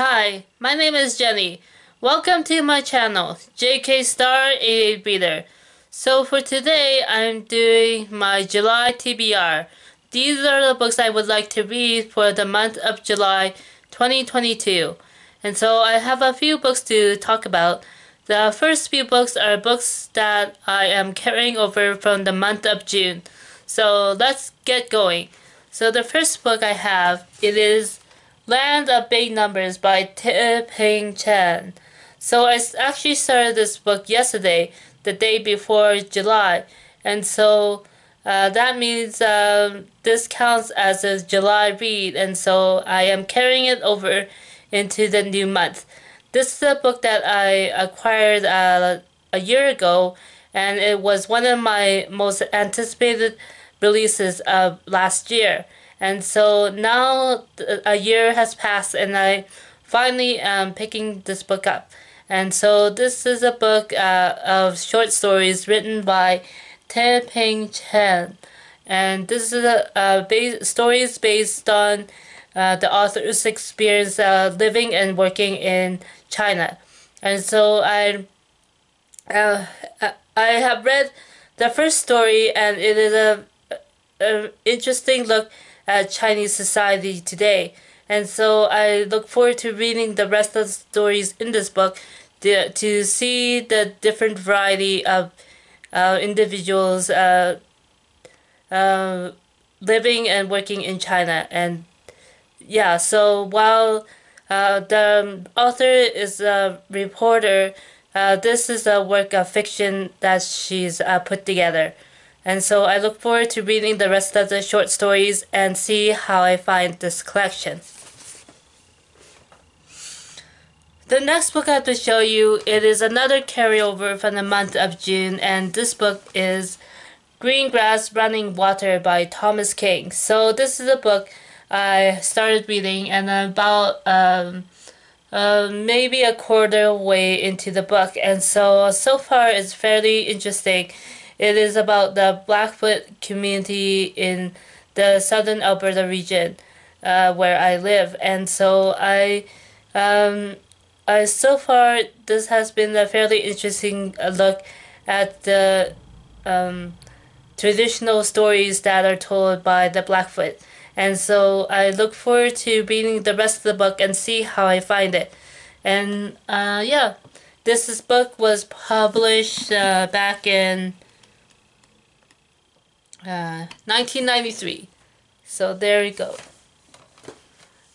Hi, my name is Jenny. Welcome to my channel, JK Star A Reader. So for today, I'm doing my July TBR. These are the books I would like to read for the month of July 2022. And so I have a few books to talk about. The first few books are books that I am carrying over from the month of June. So let's get going. So the first book I have, it is Land of Big Numbers by Ping Chen. So I actually started this book yesterday, the day before July, and so that means this counts as a July read, and so I am carrying it over into the new month. This is a book that I acquired a year ago, and it was one of my most anticipated releases of last year. And so now a year has passed, and I finally am picking this book up. And so this is a book of short stories written by Ping Chen. And this is stories based on the author's experience living and working in China. And so uh, I have read the first story, and it is a interesting look at Chinese society today. And so I look forward to reading the rest of the stories in this book to see the different variety of individuals living and working in China. And yeah, so while the author is a reporter, this is a work of fiction that she's put together. And so I look forward to reading the rest of the short stories and see how I find this collection. The next book I have to show you, it is another carryover from the month of June, and this book is Green Grass Running Water by Thomas King. So this is a book I started reading, and I'm about maybe a quarter way into the book, and so far it's fairly interesting. It is about the Blackfoot community in the southern Alberta region, where I live, and so so far this has been a fairly interesting look at the traditional stories that are told by the Blackfoot, and so I look forward to reading the rest of the book and see how I find it. And yeah, this book was published back in 1993. So there you go.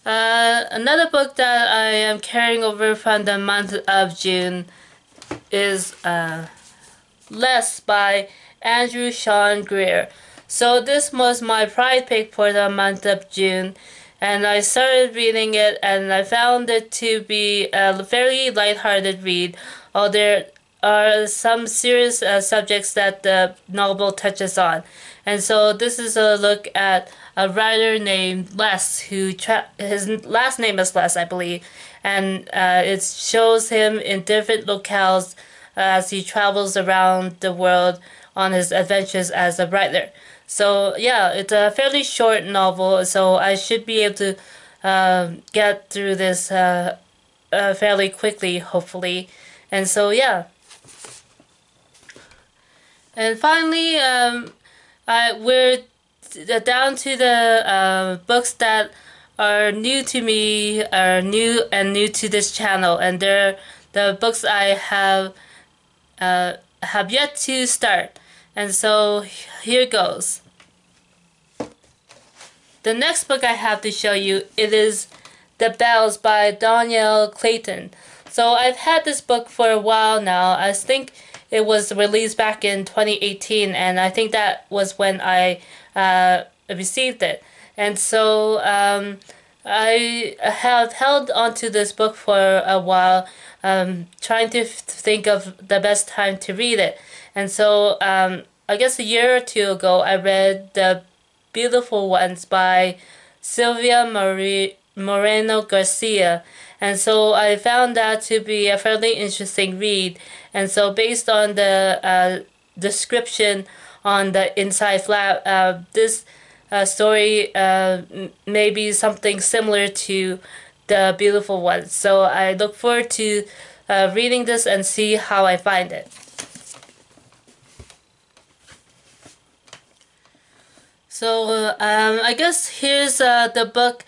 Another book that I am carrying over from the month of June is Less by Andrew Sean Greer. So this was my pride pick for the month of June, and I started reading it, and I found it to be a very lighthearted read. Although there are some serious subjects that the novel touches on. And so this is a look at a writer named Les, his last name is Les, I believe, and it shows him in different locales as he travels around the world on his adventures as a writer. So yeah, it's a fairly short novel, so I should be able to get through this fairly quickly, hopefully. And so yeah. And finally, we're down to the books that are new to me, are new to this channel, and they're the books I have yet to start. And so here goes. The next book I have to show you, it is The Bells by Danielle Clayton. So I've had this book for a while now. I think it was released back in 2018, and I think that was when I received it. And so I have held onto this book for a while, trying to think of the best time to read it. And so I guess a year or two ago, I read The Beautiful Ones by Sylvia Moreno Garcia. And so I found that to be a fairly interesting read. And so based on the description on the inside flap, this story may be something similar to the beautiful ones. So I look forward to reading this and see how I find it. So I guess here's the book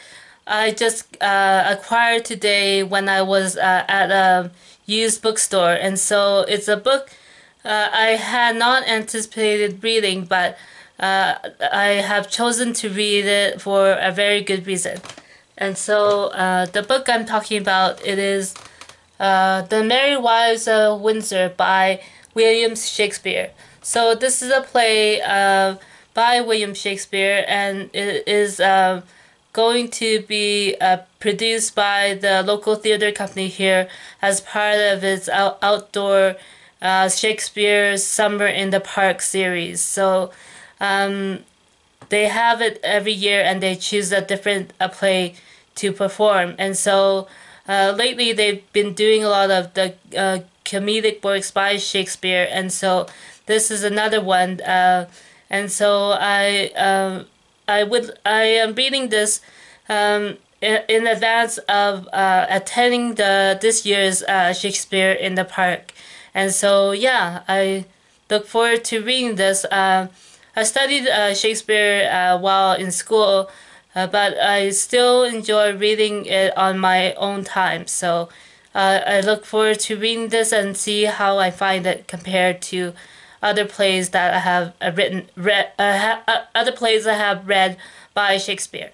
I just acquired today when I was at a used bookstore. And so it's a book I had not anticipated reading, but I have chosen to read it for a very good reason. And so the book I'm talking about, it is The Merry Wives of Windsor by William Shakespeare. So this is a play by William Shakespeare, and it is going to be produced by the local theater company here as part of its outdoor Shakespeare's Summer in the Park series. So they have it every year, and they choose a different play to perform. And so lately they've been doing a lot of the comedic works by Shakespeare, and so this is another one. And so I am reading this in advance of attending this year's Shakespeare in the Park. And so yeah, I look forward to reading this. I studied Shakespeare while in school, but I still enjoy reading it on my own time. So I look forward to reading this and see how I find it compared to other plays that I have other plays I have read by Shakespeare.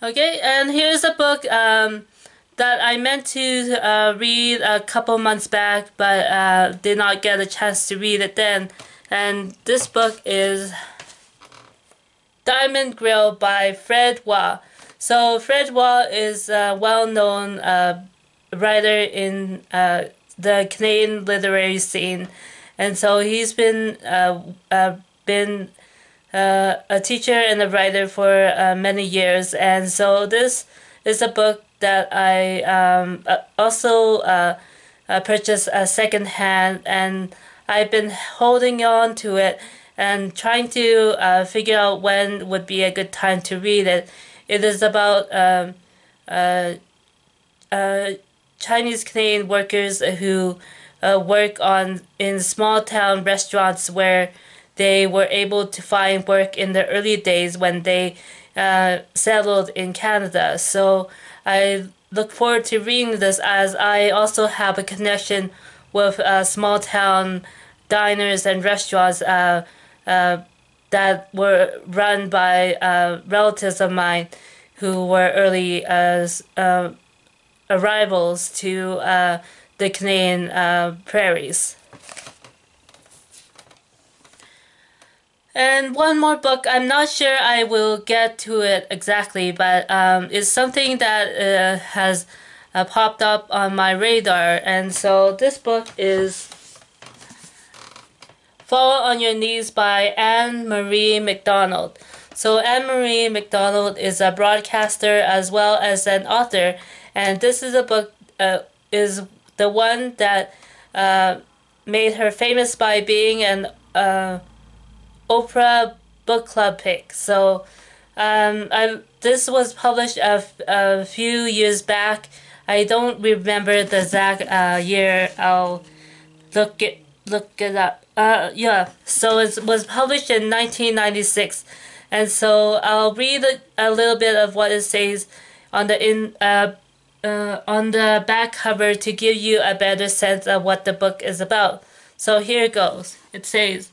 Okay, and here's a book that I meant to read a couple months back, but did not get a chance to read it then. And this book is Diamond Grill by Fred Waugh. So Fred Waugh is a well-known writer in the Canadian literary scene, and so he's been a teacher and a writer for many years. And so this is a book that I also purchased secondhand, and I've been holding on to it and trying to figure out when would be a good time to read it. It is about Chinese Canadian workers who work in small town restaurants where they were able to find work in the early days when they settled in Canada. So I look forward to reading this, as I also have a connection with small town diners and restaurants that were run by relatives of mine who were early arrivals to the Canadian prairies. And one more book, I'm not sure I will get to it exactly, but it's something that has popped up on my radar. And so this book is Fall on Your Knees by Anne Marie MacDonald. So Anne Marie MacDonald is a broadcaster as well as an author, and this is a book is the one that made her famous by being an Oprah book club pick. So this was published a few years back. I don't remember the exact year. I'll look it up. Yeah, so it was published in 1996, and so I'll read a little bit of what it says on the back cover to give you a better sense of what the book is about. So here it goes. It says,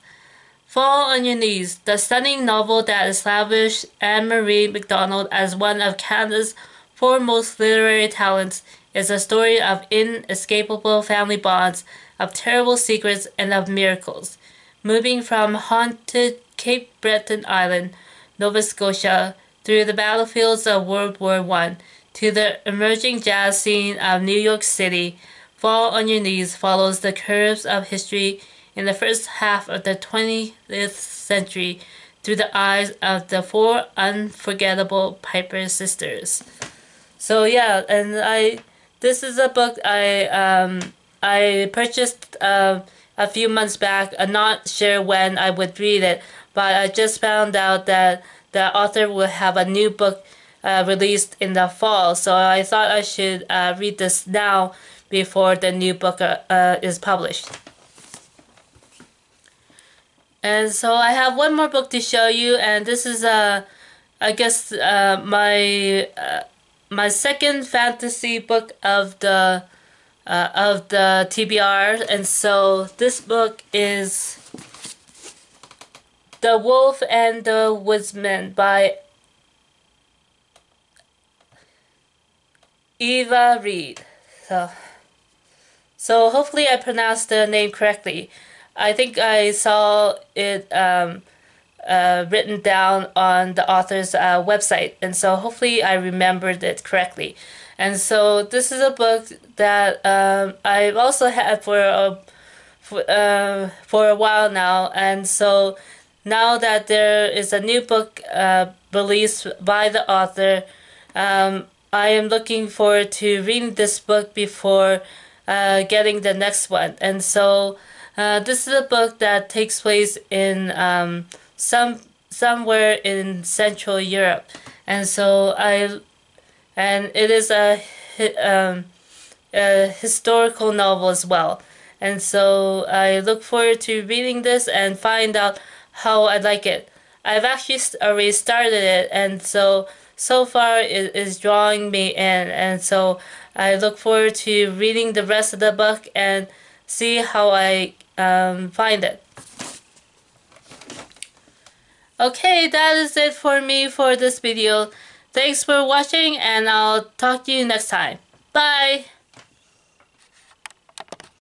Fall on Your Knees, the stunning novel that established Anne Marie MacDonald as one of Canada's foremost literary talents, is a story of inescapable family bonds, of terrible secrets, and of miracles. Moving from haunted Cape Breton Island, Nova Scotia, through the battlefields of World War I, to the emerging jazz scene of New York City, Fall on Your Knees follows the curves of history in the first half of the 20th century through the eyes of the four unforgettable Piper sisters. So yeah, and this is a book I purchased a few months back. I'm not sure when I would read it, but I just found out that the author will have a new book released in the fall. So I thought I should read this now before the new book is published. And so I have one more book to show you, and this is I guess my second fantasy book of the TBR. And so this book is The Wolf and the Woodsman by Eva Reed. So hopefully I pronounced the name correctly. I think I saw it written down on the author's website, and so hopefully I remembered it correctly. And so this is a book that I've also had for a while now, and so now that there is a new book released by the author, I am looking forward to reading this book before getting the next one. And so this is a book that takes place in somewhere in Central Europe, and so it is a historical novel as well. And so I look forward to reading this and find out how I like it. I've actually already started it, and so far it is drawing me in, and so I look forward to reading the rest of the book and see how I find it. Okay, that is it for me for this video. Thanks for watching, and I'll talk to you next time. Bye!